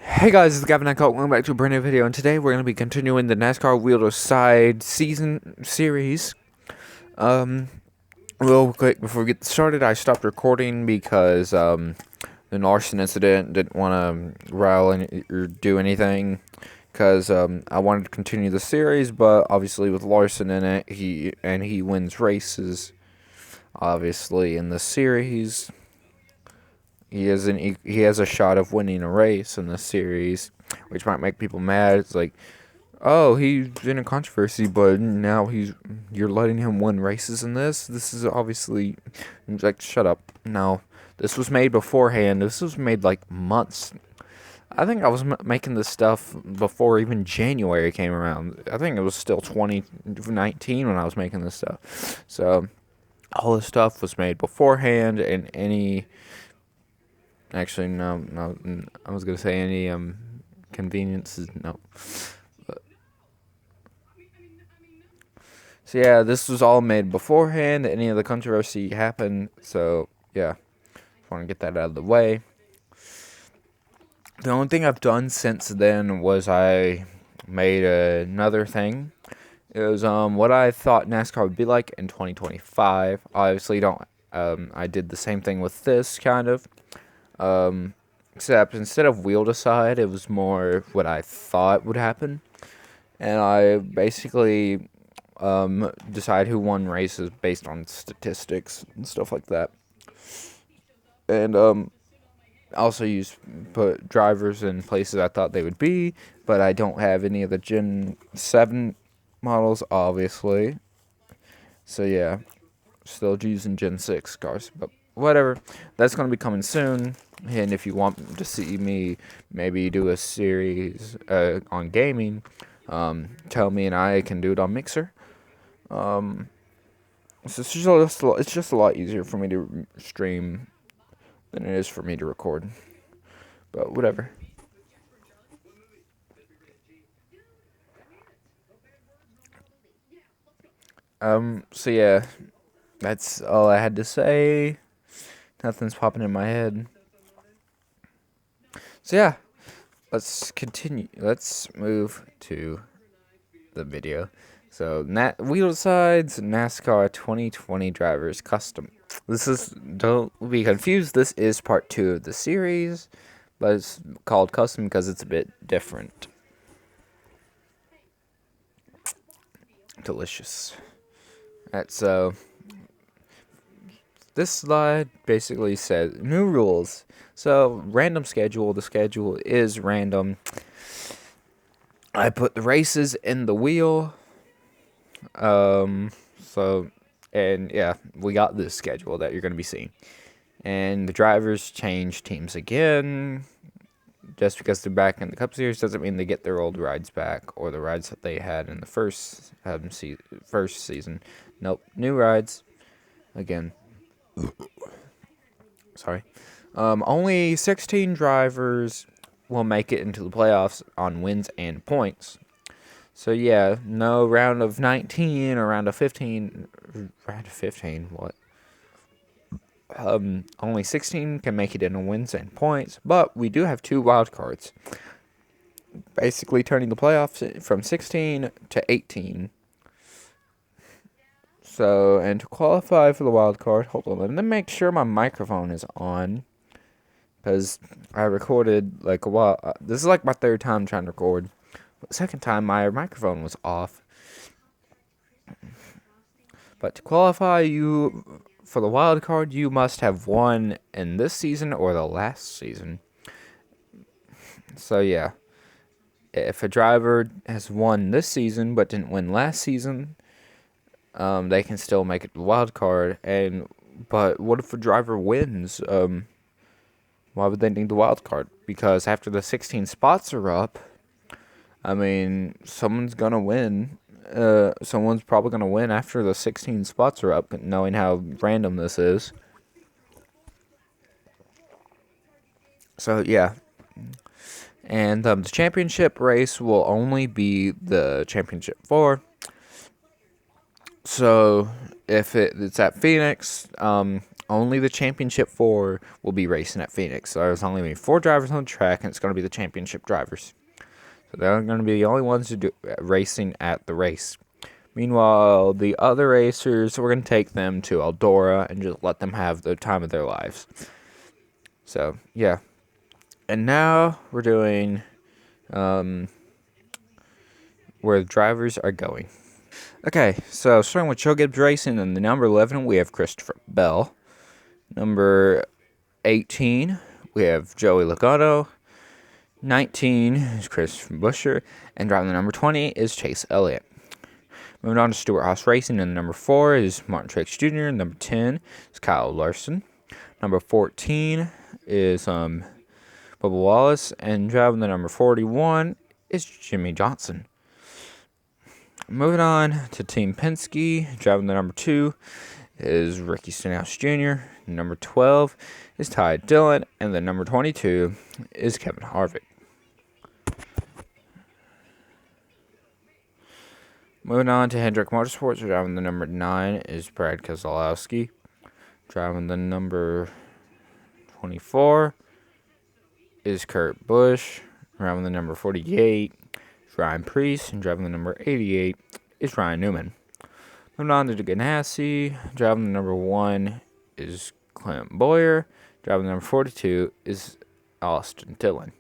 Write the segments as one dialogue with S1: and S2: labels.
S1: Hey guys, it's Gavin. Welcome back to a brand new video, and today we're going to be continuing the NASCAR Wheel to Side season series. Um, Real quick before we get started, I stopped recording because the Larson incident didn't want to rile or do anything. Because I wanted to continue the series, but obviously with Larson in it, he wins races. Obviously in the series. He has a shot of winning a race in this series, which might make people mad. It's like, oh, he's in a controversy, but now you're letting him win races in this. This is obviously like, shut up. No, this was made beforehand. This was made like months. I think I was making this stuff before even January came around. I think it was still 2019 when I was making this stuff. So all this stuff was made beforehand, and actually, no. I was gonna say any conveniences. No. So yeah, this was all made beforehand. Any of the controversy happened. So yeah, just want to get that out of the way. The only thing I've done since then was I made another thing. It was what I thought NASCAR would be like in 2025. Obviously, don't. I did the same thing with this kind of. Except instead of wheel to side, it was more what I thought would happen. And I basically decide who won races based on statistics and stuff like that. And also put drivers in places I thought they would be, but I don't have any of the Gen 7 models, obviously. So yeah, still using Gen 6 cars, but whatever. That's going to be coming soon. And if you want to see me maybe do a series on gaming, tell me and I can do it on Mixer. It's just a lot easier for me to stream than it is for me to record. But whatever. So yeah, that's all I had to say. Nothing's popping in my head. So yeah, let's continue. Let's move to the video. So wheel sides NASCAR 2020 drivers custom. Don't be confused. This is part 2 of the series, but it's called custom because it's a bit different. Delicious. That's this slide basically says new rules. So random schedule. The schedule is random. I put the races in the wheel. And yeah, we got this schedule that you're going to be seeing. And the drivers change teams again. Just because they're back in the Cup Series doesn't mean they get their old rides back or the rides that they had in the first season. Nope, new rides again. Sorry. Only 16 drivers will make it into the playoffs on wins and points. So yeah, no round of 19 or round of 15. Round of 15, what? Only 16 can make it into wins and points, but we do have 2 wild cards. Basically turning the playoffs from 16 to 18. So, and to qualify for the wild card, hold on, let me make sure my microphone is on. Because I recorded like a while. This is like my 3rd time trying to record. The 2nd time my microphone was off. But to qualify for the wild card, you must have won in this season or the last season. So yeah, if a driver has won this season but didn't win last season, they can still make it the wild card. But what if a driver wins? Why would they need the wild card? Because after the 16 spots are up, I mean, someone's gonna win. Someone's probably gonna win after the 16 spots are up, knowing how random this is. So yeah, and the championship race will only be the championship 4. So if it's at Phoenix, only the championship 4 will be racing at Phoenix. So there's only going to be 4 drivers on the track, and it's going to be the championship drivers. So they're going to be the only ones who do racing at the race. Meanwhile, the other racers, we're going to take them to Eldora and just let them have the time of their lives. So, yeah. And now we're doing where the drivers are going. Okay, so starting with Joe Gibbs Racing, and the number 11, we have Christopher Bell. Number 18, we have Joey Logano. 19 is Chris Buescher, and driving the number 20 is Chase Elliott. Moving on to Stewart Haas Racing, and number 4 is Martin Truex Jr., number 10 is Kyle Larson. Number 14 is Bubba Wallace, and driving the number 41 is Jimmy Johnson. Moving on to Team Penske, driving the number 2 is Ricky Stenhouse Jr., number 12 is Ty Dillon, and the number 22 is Kevin Harvick. Moving on to Hendrick Motorsports, driving the number 9 is Brad Keselowski. Driving the number 24 is Kurt Busch. Driving the number 48 is Ryan Preece. And driving the number 88 is Ryan Newman. Moving on to the Ganassi, driving the number 1 is Clint Bowyer. Driving the number 42 is Austin Dillon.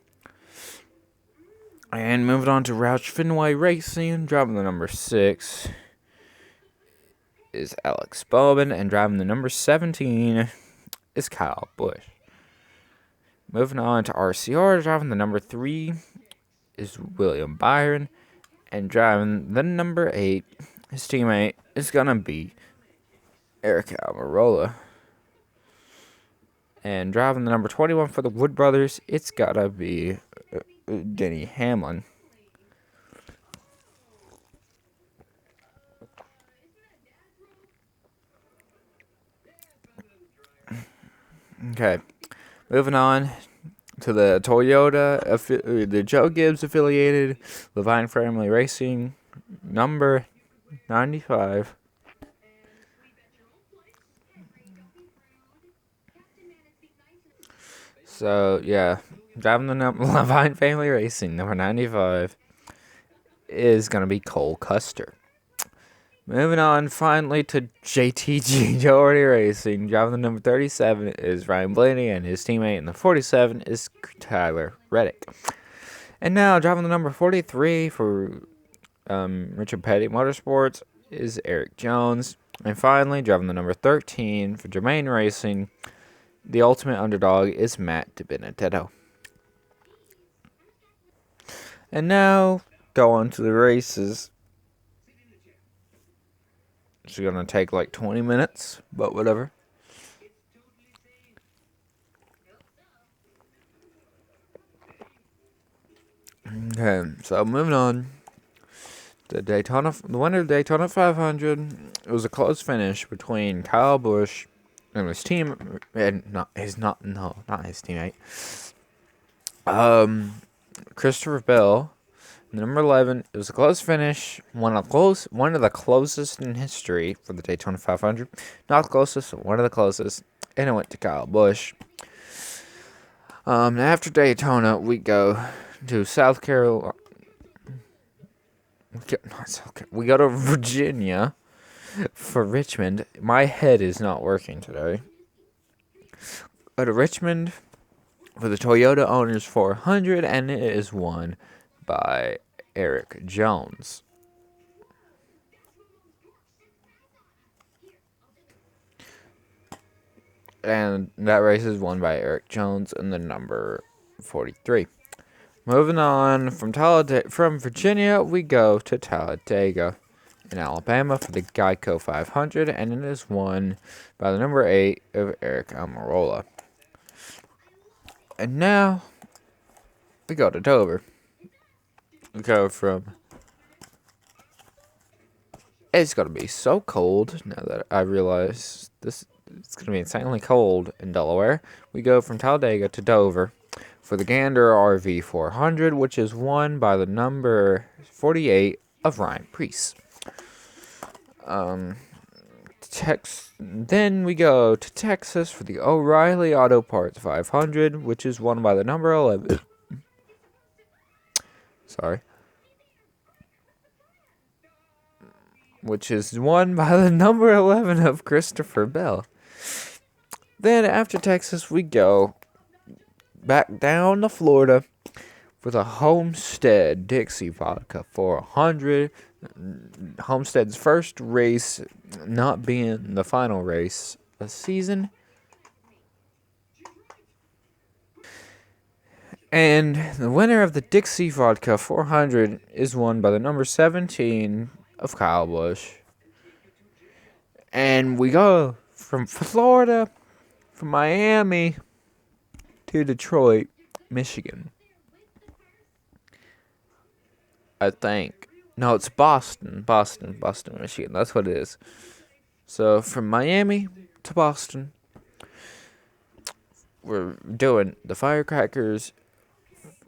S1: And moving on to Roush Fenway Racing, driving the number 6 is Alex Bowman, and driving the number 17 is Kyle Busch. Moving on to RCR, driving the number 3 is William Byron, and driving the number 8, his teammate is going to be Eric Almirola. And driving the number 21 for the Wood Brothers, it's got to be Denny Hamlin. Okay, moving on to the Toyota, the Joe Gibbs affiliated Levine Family Racing, number 95. So, yeah, driving the Levine Family Racing, number 95, is going to be Cole Custer. Moving on, finally, to JTG Doherty Racing. Driving the number 37 is Ryan Blaney and his teammate, and the 47 is Tyler Reddick. And now, driving the number 43 for Richard Petty Motorsports is Eric Jones. And finally, driving the number 13 for Germain Racing, the ultimate underdog is Matt DiBenedetto. And now, go on to the races. It's going to take like 20 minutes, but whatever. Okay, so moving on. The winner of the Daytona 500, it was a close finish between Kyle Busch and his team, and not his teammate. Christopher Bell. Number 11, it was a close finish, one of the closest in history for the Daytona 500. Not the closest, one of the closest, and it went to Kyle Busch. After Daytona, we go to South Carolina. We go to Virginia for Richmond. My head is not working today. Go to Richmond for the Toyota Owners 400, and it is won by Eric Jones. And that race is won by Eric Jones in the number 43. Moving on from Virginia, we go to Talladega in Alabama for the Geico 500, and it is won by the number 8 of Eric Almirola. And now we go to Dover. We go from... It's going to be so cold now that I realize it's going to be insanely cold in Delaware. We go from Talladega to Dover for the Gander RV 400, which is won by the number 48 of Ryan Preece. Then we go to Texas for the O'Reilly Auto Parts 500, which is won by the number 11. Sorry. Which is won by the number 11 of Christopher Bell. Then after Texas, we go back down to Florida for the Homestead Dixie Vodka 400. Homestead's first race not being the final race of the season. And the winner of the Dixie Vodka 400 is won by the number 17 of Kyle Busch. And we go from Florida, from Miami, to Detroit, Michigan. I think. No, it's Boston, Michigan. That's what it is. So from Miami to Boston, we're doing the Firecrackers,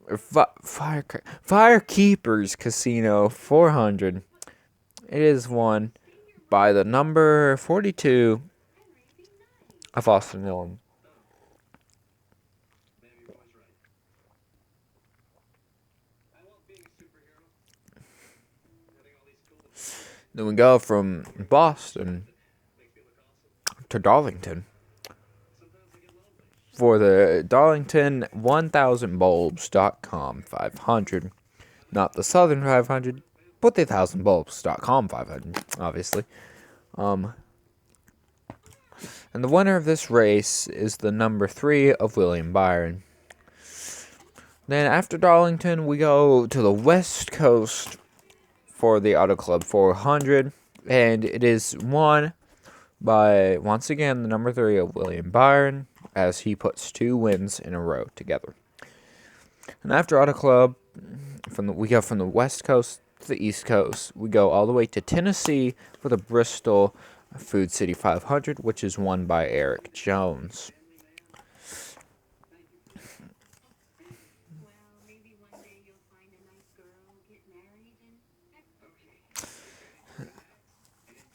S1: Firekeepers Casino 400. It is won by the number 42 of Austin Dillon. Then we go from Boston to Darlington for the Darlington 1000bulbs.com 500. Not the Southern 500, but the 1000bulbs.com 500, obviously. And the winner of this race is the number 3 of William Byron. Then after Darlington, we go to the West Coast for the Auto Club 400, and it is won by, once again, the number 3 of William Byron, as he puts 2 wins in a row together. And after Auto Club, we go from the West Coast to the East Coast. We go all the way to Tennessee for the Bristol Food City 500, which is won by Eric Jones.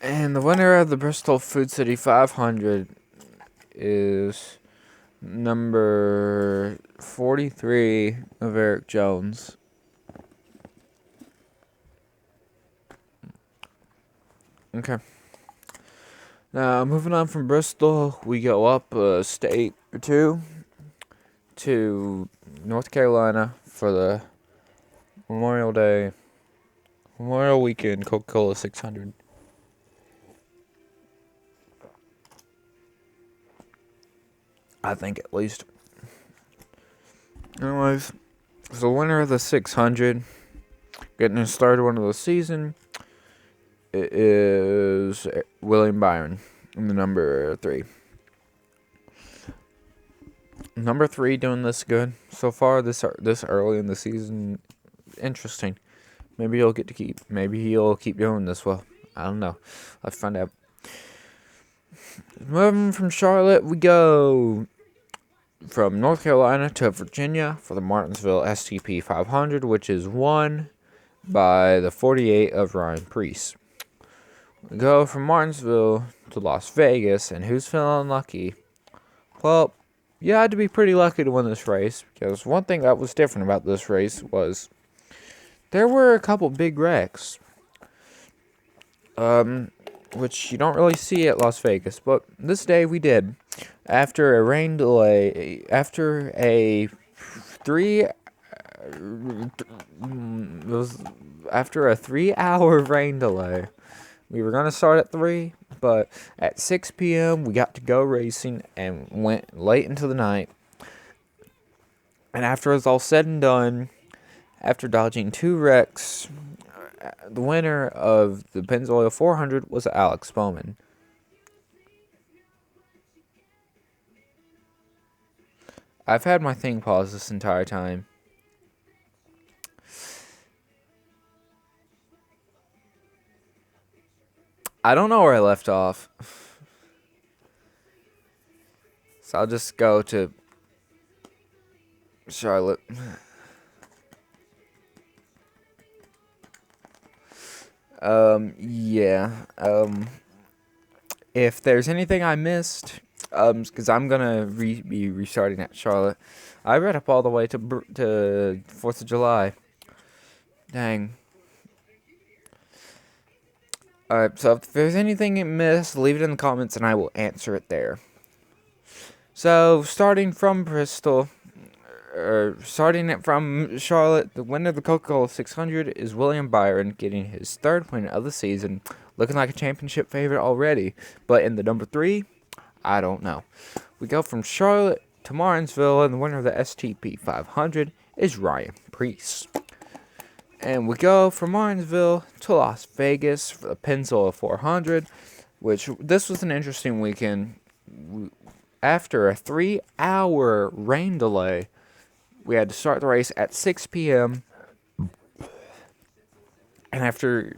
S1: And the winner of the Bristol Food City 500 is number 43 of Eric Jones. Okay. Now, moving on from Bristol, we go up a state or two to North Carolina for the Memorial Weekend Coca-Cola 600. I think at least. Anyways, so the winner of the 600, getting started one of the season, it is William Byron, the number 3. Number 3 doing this good so far this early in the season. Interesting. Maybe he'll keep doing this well. I don't know. Let's find out. Moving from Charlotte, we go from North Carolina to Virginia for the Martinsville STP 500, which is won by the 48 of Ryan Preece. We go from Martinsville to Las Vegas, and who's feeling lucky? Well, you had to be pretty lucky to win this race, because one thing that was different about this race was there were a couple big wrecks. Which you don't really see at Las Vegas, but this day we did. After a rain delay, after a 3-hour rain delay, we were gonna start at 3, but at 6 p.m. we got to go racing and went late into the night. And after it was all said and done, after dodging 2 wrecks, the winner of the Pennzoil 400 was Alex Bowman. I've had my thing paused this entire time. I don't know where I left off. So I'll just go to Charlotte. If there's anything I missed, because I'm gonna be restarting at Charlotte. I read up all the way to 4th of July. Dang. Alright, so if there's anything you missed, leave it in the comments and I will answer it there. So, starting from Bristol, starting it from Charlotte, the winner of the Coca-Cola 600 is William Byron, getting his 3rd win of the season, looking like a championship favorite already. But in the number 3, I don't know. We go from Charlotte to Martinsville, and the winner of the STP 500 is Ryan Preece. And we go from Martinsville to Las Vegas for the Pennzoil 400, which this was an interesting weekend. After a 3-hour rain delay, we had to start the race at 6 p.m. And after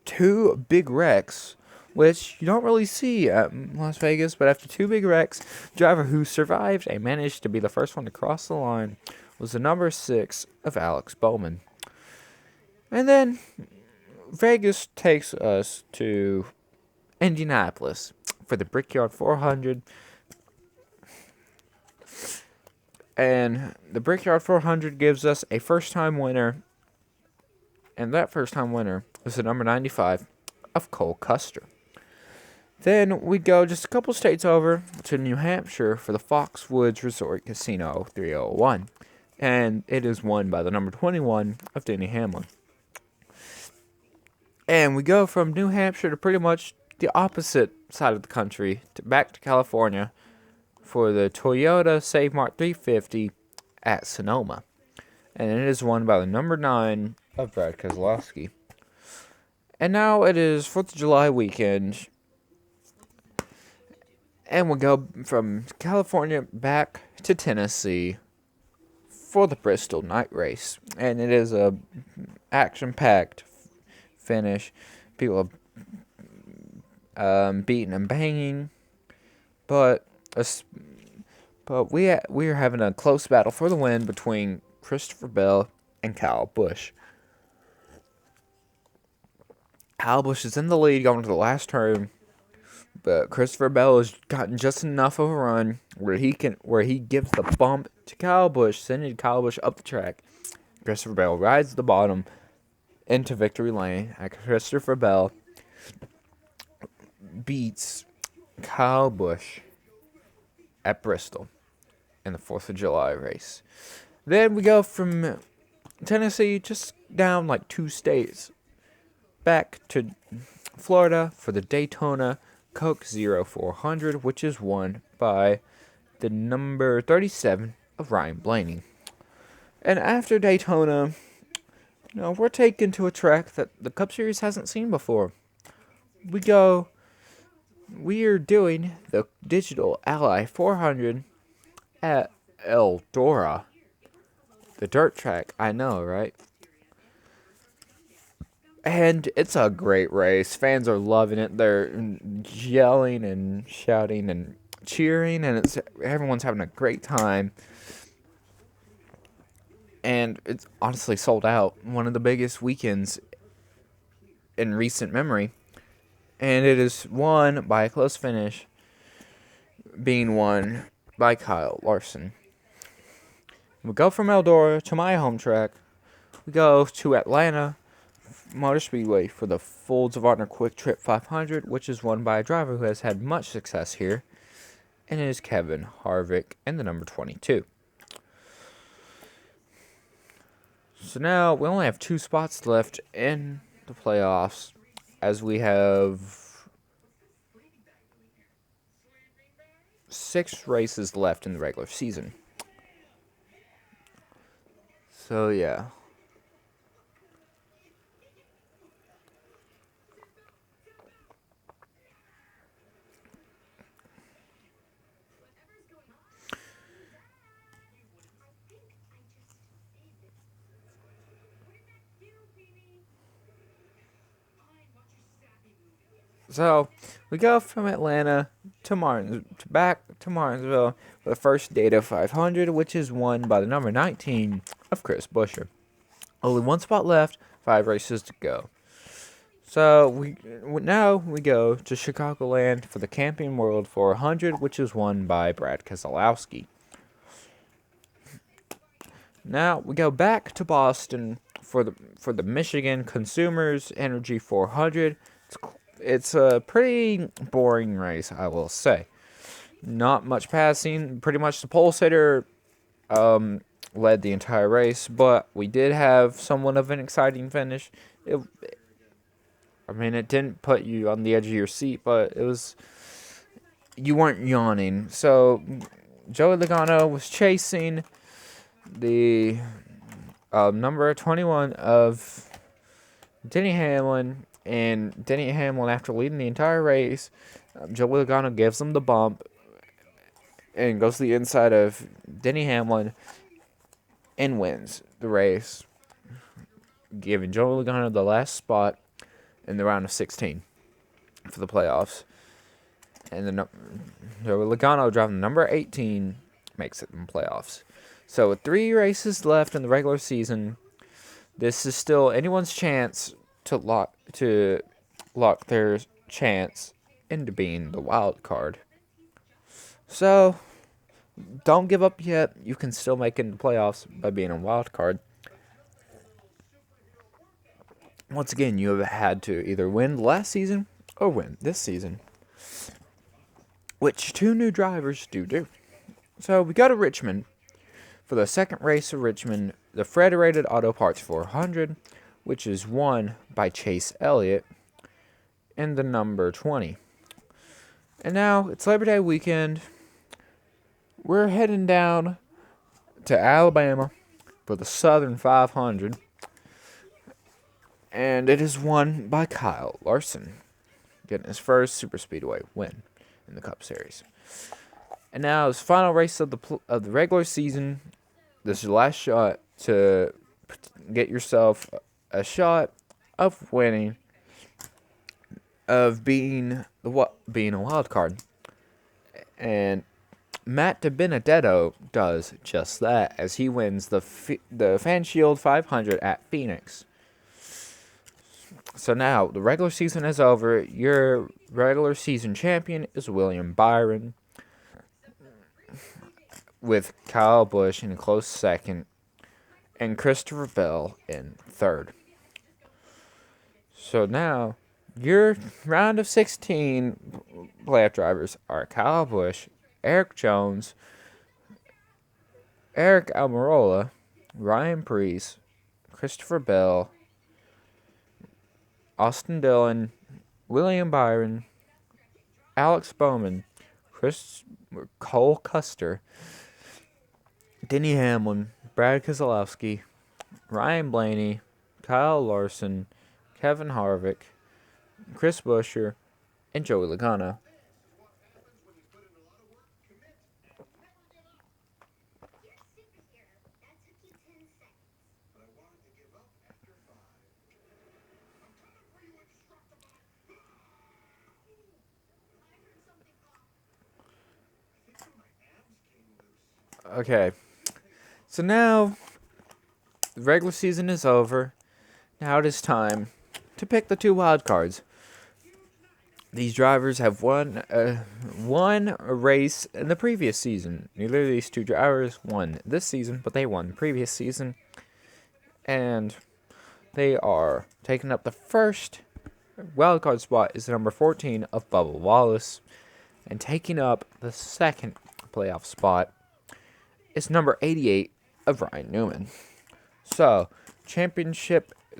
S1: 2 big wrecks, which you don't really see at Las Vegas, but after 2 big wrecks, the driver who survived and managed to be the first one to cross the line was the number 6 of Alex Bowman. And then Vegas takes us to Indianapolis for the Brickyard 400. And the Brickyard 400 gives us a first-time winner. And that first-time winner is the number 95 of Cole Custer. Then we go just a couple states over to New Hampshire for the Foxwoods Resort Casino 301. And it is won by the number 21 of Denny Hamlin. And we go from New Hampshire to pretty much the opposite side of the country, back to California, for the Toyota Save Mart 350 at Sonoma. And it is won by the number 9 of Brad Keselowski. And now it is 4th of July weekend. And we go from California back to Tennessee for the Bristol night race. And it is a action-packed finish. People are beating and banging. But we are having a close battle for the win between Christopher Bell and Kyle Busch. Kyle Busch is in the lead going to the last turn, but Christopher Bell has gotten just enough of a run where he gives the bump to Kyle Busch, sending Kyle Busch up the track. Christopher Bell rides the bottom into victory lane, and Christopher Bell beats Kyle Busch at Bristol in the 4th of July race. Then we go from Tennessee just down like 2 states back to Florida for the Daytona Coke Zero 400, which is won by the number 37 of Ryan Blaney. And after Daytona, we're taken to a track that the Cup Series hasn't seen before. We are doing the Digital Ally 400 at Eldora. The dirt track, I know, right? And it's a great race. Fans are loving it. They're yelling and shouting and cheering, and everyone's having a great time. And it's honestly sold out. One of the biggest weekends in recent memory. And it is won by a close finish, being won by Kyle Larson. We go from Eldora to my home track. We go to Atlanta Motor Speedway for the Folds of Honor Quick Trip 500, which is won by a driver who has had much success here, and it is Kevin Harvick in the number 22. So now we only have 2 spots left in the playoffs, as we have 6 races left in the regular season. So yeah. So we go from Atlanta to back to Martinsville for the first Data 500, which is won by the number 19 of Chris Buescher. Only 1 spot left, 5 races to go. So now we go to Chicagoland for the Camping World 400, which is won by Brad Keselowski. Now we go back to Boston for the Michigan Consumers Energy 400. It's a pretty boring race, I will say. Not much passing. Pretty much the pole sitter led the entire race, but we did have somewhat of an exciting finish. It didn't put you on the edge of your seat, but it was, you weren't yawning. So Joey Logano was chasing the number 21 of Denny Hamlin, and Denny Hamlin, after leading the entire race, Joey Logano gives him the bump and goes to the inside of Denny Hamlin and wins the race, giving Joey Logano the last spot in the round of 16 for the playoffs. And Joey Logano, driving number 18, makes it in the playoffs. So with 3 races left in the regular season, this is still anyone's chance to lock their chance into being the wild card. So don't give up yet. You can still make it into playoffs by being a wild card. Once again, you have had to either win last season or win this season, which 2 new drivers do. So we go to Richmond for the second race of Richmond, the Federated Auto Parts 400, which is won by Chase Elliott in the number 20. And now it's Labor Day weekend. We're heading down to Alabama for the Southern 500. And it is won by Kyle Larson, getting his first super speedway win in the Cup Series. And now his final race of the regular season. This is your last shot to get yourself a shot of winning, of being a wild card. And Matt DiBenedetto does just that as he wins the Fan Shield 500 at Phoenix. So now the regular season is over. Your regular season champion is William Byron, with Kyle Busch in a close second and Christopher Bell in third. So now your round of 16 playoff drivers are Kyle Busch, Eric Jones, Eric Almirola, Ryan Preece, Christopher Bell, Austin Dillon, William Byron, Alex Bowman, Cole Custer, Denny Hamlin, Brad Keselowski, Ryan Blaney, Kyle Larson, Kevin Harvick, Chris Buescher, and Joey Logano. Okay, so now the regular season is over. Now it is time to pick the 2 wild cards. These drivers have won a race in the previous season. Neither of these 2 drivers won this season, but they won the previous season. And they are taking up the first wild card spot is number 14 of Bubba Wallace. And taking up the second playoff spot is number 88 of Ryan Newman. So,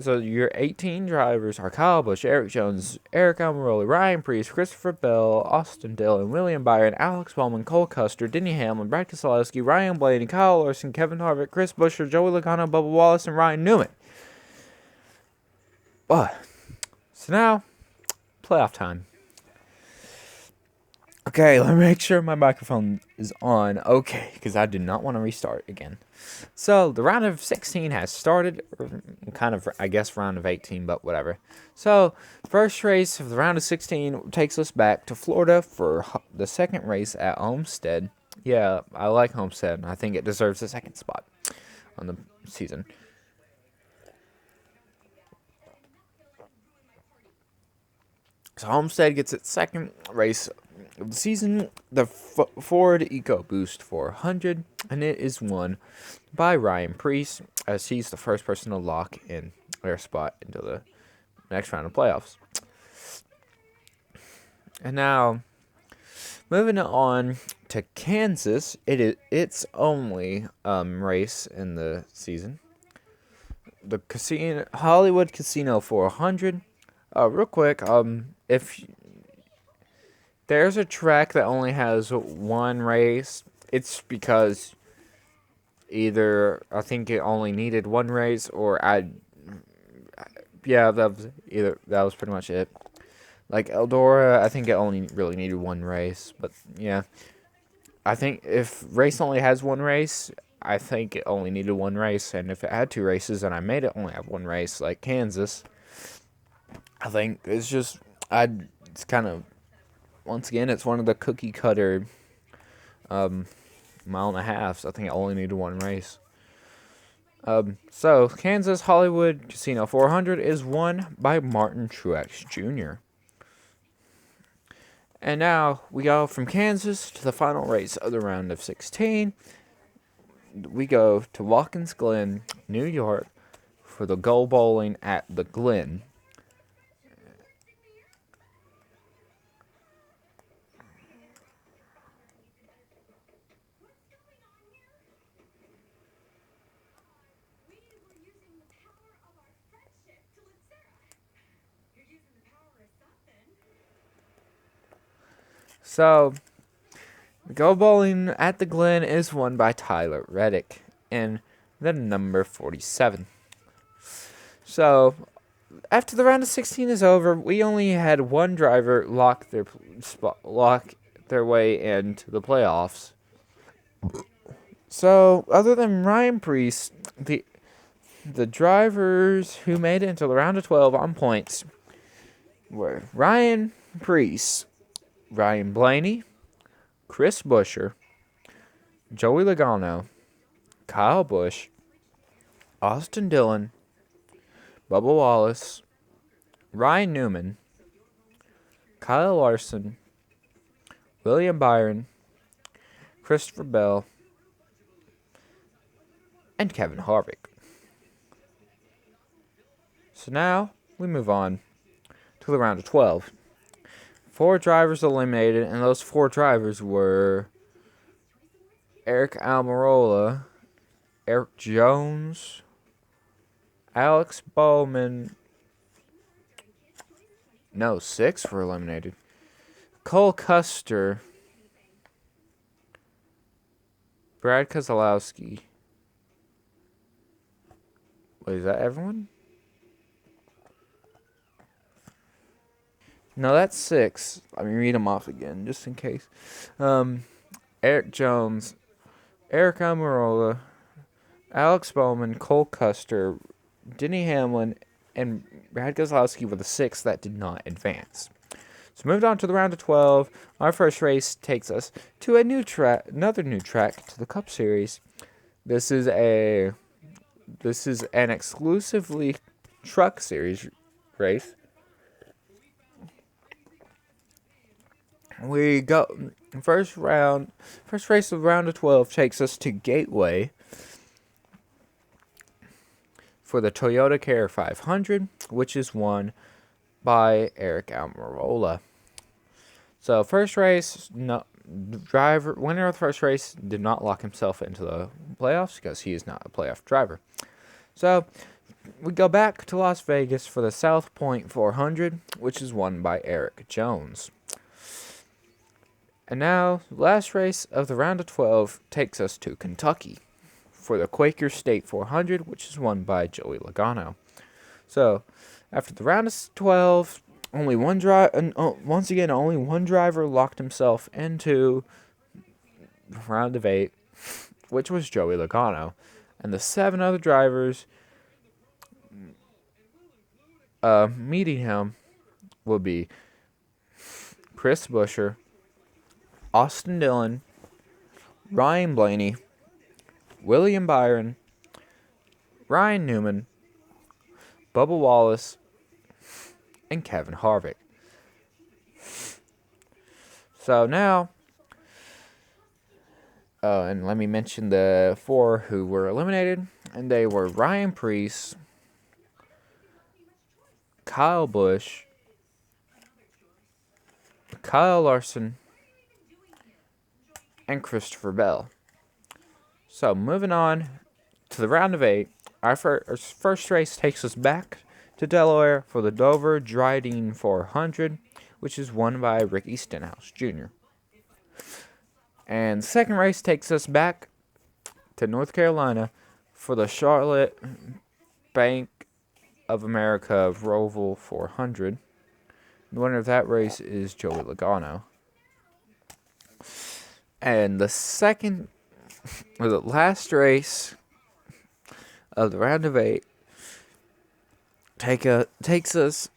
S1: your 18 drivers are Kyle Busch, Eric Jones, Eric Almirola, Ryan Preece, Christopher Bell, Austin Dillon, William Byron, Alex Bowman, Cole Custer, Denny Hamlin, Brad Keselowski, Ryan Blaney, Kyle Larson, Kevin Harvick, Chris Buescher, Joey Logano, Bubba Wallace, and Ryan Newman. So now, playoff time. Okay, let me make sure my microphone is on. Okay, because I do not want to restart again. So, the round of 16 has started. Kind of, I guess, round of 18, but whatever. So, first race of the round of 16 takes us back to Florida for the second race at Homestead. Yeah, I like Homestead, and I think it deserves the second spot on the season. So Homestead gets its second race of the season, the Ford EcoBoost 400, and it is won by Ryan Preece, as he's the first person to lock in their spot into the next round of playoffs. And now, moving on to Kansas, its only race in the season. The Hollywood Casino 400. Real quick, if there's a track that only has one race, it's because either I think it only needed one race, or that was pretty much it. Like Eldora, I think it only really needed one race, but yeah, I think if race only has one race, I think it only needed one race, and if it had two races and I made it only have one race, like Kansas, I think it's kind of, once again, it's one of the cookie cutter mile and a half, so I think it only needed one race. So Kansas Hollywood Casino 400 is won by Martin Truex Jr. And now we go from Kansas to the final race of the round of 16. We go to Watkins Glen, New York, for the Go Bowling at the Glen. So, Go Bowling at the Glen is won by Tyler Reddick in the number 47. So, after the round of 16 is over, we only had one driver lock their way into the playoffs. So, other than Ryan Preece, the drivers who made it into the round of 12 on points were Ryan Preece, Ryan Blaney, Chris Buescher, Joey Logano, Kyle Busch, Austin Dillon, Bubba Wallace, Ryan Newman, Kyle Larson, William Byron, Christopher Bell, and Kevin Harvick. So now we move on to the round of 12. 4 drivers eliminated, and those 4 drivers were Eric Almirola, Eric Jones, Alex Bowman. No, 6 were eliminated. Cole Custer, Brad Keselowski. Wait, is that everyone? No, that's 6. Let me read them off again, just in case. Eric Jones, Eric Almirola, Alex Bowman, Cole Custer, Denny Hamlin, and Brad Keselowski were the 6 that did not advance. So moved on to the round of 12. Our first race takes us to another new track to the Cup Series. This is an exclusively Truck Series race. We go first race of the round of 12 takes us to Gateway for the Toyota Care 500, which is won by Eric Almirola. So first race, winner of the first race did not lock himself into the playoffs because he is not a playoff driver. So we go back to Las Vegas for the South Point 400, which is won by Eric Jones. And now, the last race of the round of 12 takes us to Kentucky for the Quaker State 400, which is won by Joey Logano. So, after the round of 12, only one driver locked himself into the round of 8, which was Joey Logano. And the 7 other drivers meeting him will be Chris Buescher, Austin Dillon, Ryan Blaney, William Byron, Ryan Newman, Bubba Wallace, and Kevin Harvick. So now, and let me mention the 4 who were eliminated, and they were Ryan Preece, Kyle Busch, Kyle Larson, and Christopher Bell. So moving on to the round of 8, our first race takes us back to Delaware for the Dover Dryden 400, which is won by Ricky Stenhouse Jr. And the second race takes us back to North Carolina for the Charlotte Bank of America Roval 400. The winner of that race is Joey Logano. And the last race of the round of 8 takes us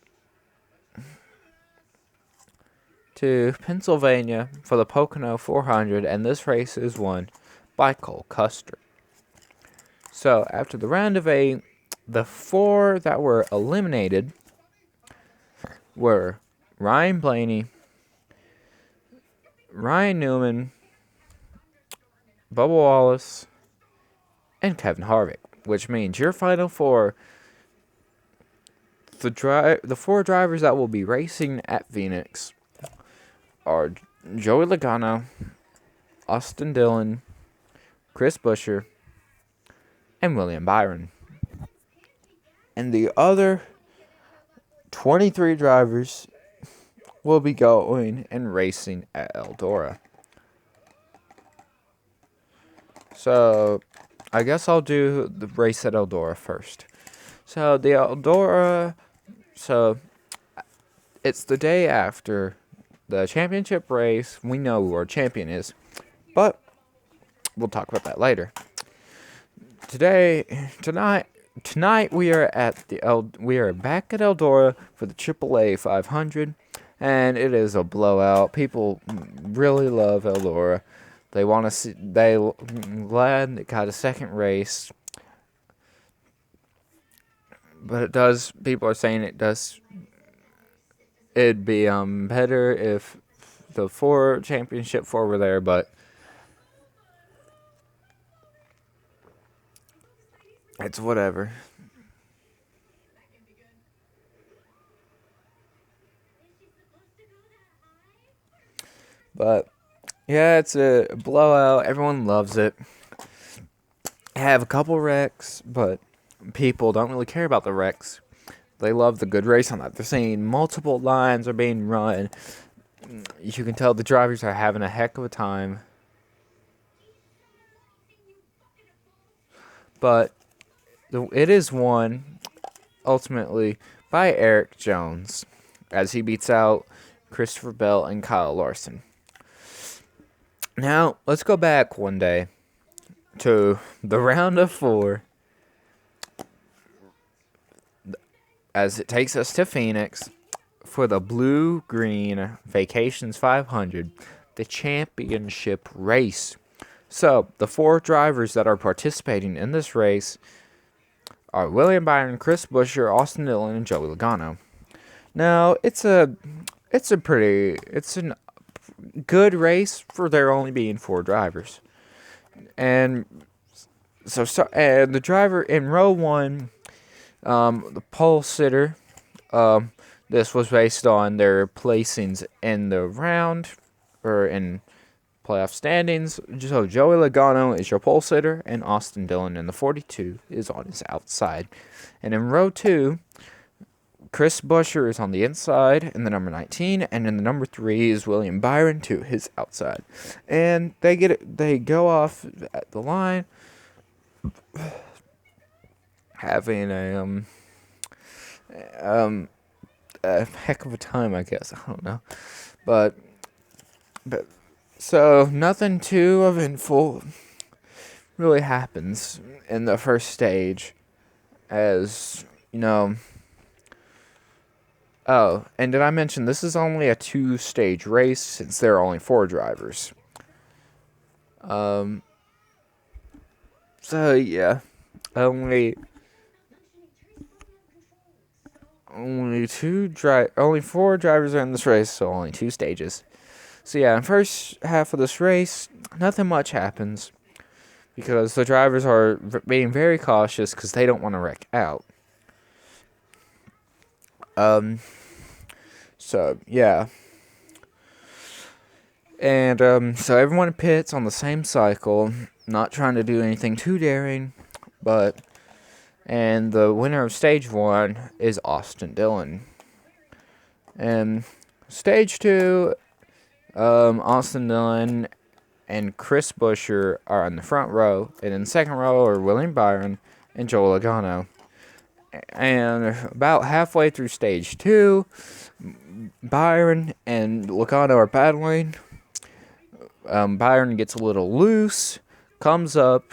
S1: to Pennsylvania for the Pocono 400, and this race is won by Cole Custer. So after the round of 8, the 4 that were eliminated were Ryan Blaney, Ryan Newman, Bubba Wallace, and Kevin Harvick, which means your final 4, the 4 drivers that will be racing at Phoenix are Joey Logano, Austin Dillon, Chris Buescher, and William Byron. And the other 23 drivers will be going and racing at Eldora. So, I guess I'll do the race at Eldora first. So, the Eldora, it's the day after the championship race. We know who our champion is, but we'll talk about that later. Tonight we are back at Eldora for the AAA 500, and it is a blowout. People really love Eldora. They want to see. Glad it got a second race, but people are saying it'd be better if the championship 4 were there, but it's whatever. But yeah, it's a blowout. Everyone loves it. I have a couple wrecks, but people don't really care about the wrecks. They love the good race on that. They're saying multiple lines are being run. You can tell the drivers are having a heck of a time. But it is won, ultimately, by Eric Jones, as he beats out Christopher Bell and Kyle Larson. Now, let's go back one day to the round of 4, as it takes us to Phoenix for the Blue Green Vacations 500, the championship race. So, the 4 drivers that are participating in this race are William Byron, Chris Buescher, Austin Dillon, and Joey Logano. Now, it's a good race for there only being 4 drivers. And and the driver in row 1, the pole sitter, this was based on their placings in the round, or in playoff standings. So Joey Logano is your pole sitter, and Austin Dillon in the 42 is on his outside. And in row 2, Chris Buescher is on the inside in the number 19, and in the number 3 is William Byron to his outside. And they go off at the line, having a heck of a time, I guess. I don't know, but so nothing too eventful really happens in the first stage, as you know. Oh, and did I mention this is only a 2-stage race since there are only 4 drivers? So yeah, only 4 drivers are in this race, so only 2 stages. So yeah, in the first half of this race, nothing much happens because the drivers are being very cautious because they don't want to wreck out. So yeah, and so everyone pits on the same cycle, not trying to do anything too daring, and the winner of stage 1 is Austin Dillon. And stage 2, Austin Dillon and Chris Buescher are in the front row, and in the second row are William Byron and Joe Logano. And about halfway through stage 2, Byron and Logano are battling. Byron gets a little loose, comes up,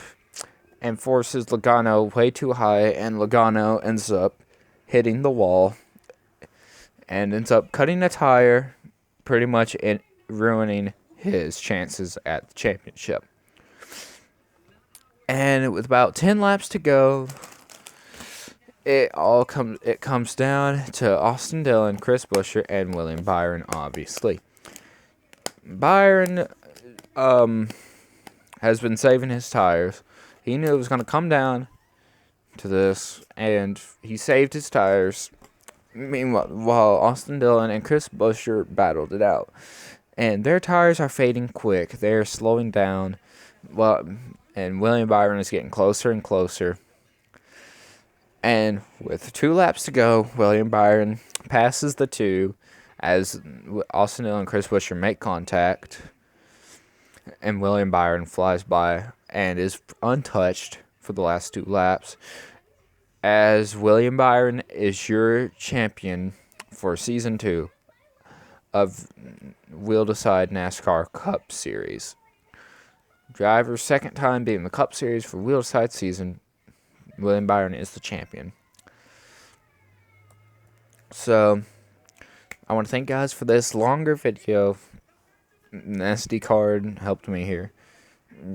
S1: and forces Logano way too high, and Logano ends up hitting the wall and ends up cutting a tire, pretty much ruining his chances at the championship. And with about 10 laps to go, it comes down to Austin Dillon, Chris Buescher, and William Byron, obviously. Byron has been saving his tires. He knew it was going to come down to this, and he saved his tires. Meanwhile, while Austin Dillon and Chris Buescher battled it out. And their tires are fading quick. They're slowing down. And William Byron is getting closer and closer. And with 2 laps to go, William Byron passes the 2 as Austin Dillon and Chris Buescher make contact. And William Byron flies by and is untouched for the last 2 laps. As William Byron is your champion for Season 2 of Wheel-to-Side NASCAR Cup Series. Driver's second time being the Cup Series for Wheel-to-Side season. William Byron is the champion. So, I want to thank guys for this longer video. An SD card helped me here,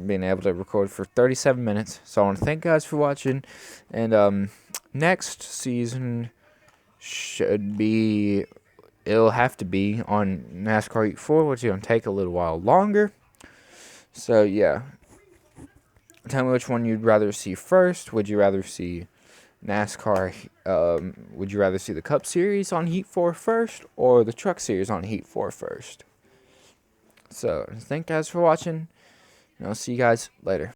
S1: being able to record for 37 minutes. So I want to thank guys for watching. And next season it'll have to be on NASCAR Heat 4, which is going to take a little while longer. So yeah, tell me which one you'd rather see first. Would you rather see NASCAR, would you rather see the Cup Series on Heat 4 first, or the Truck Series on Heat 4 first? So, thank you guys for watching, and I'll see you guys later.